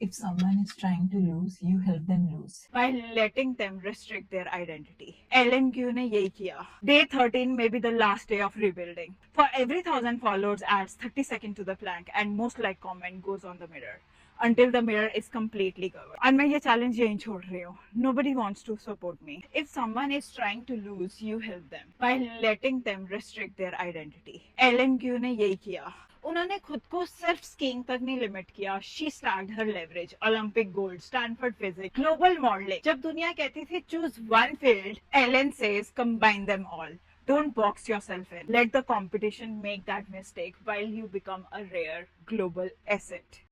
If someone is trying to lose, you help them lose. By letting them restrict their identity. LNQ ने यही किया. Day 13 may be the last day of rebuilding. For every 1,000 followers adds 30 seconds to the plank and most like comment goes on the mirror until the mirror is completely covered. और मैं ये challenge यहीं छोड़ रही हूँ. Nobody wants to support me. If someone is trying to lose, you help them by letting them restrict their identity. LNQ ने यही किया. उन्होंने खुद को सिर्फ स्कीइंग तक नहीं लिमिट किया. She stacked her leverage. Olympic gold, Stanford physics, global modelling. जब दुनिया कहती थी choose one field, Elon says combine them all. Don't box yourself in. Let the competition make that mistake while you become a rare global asset.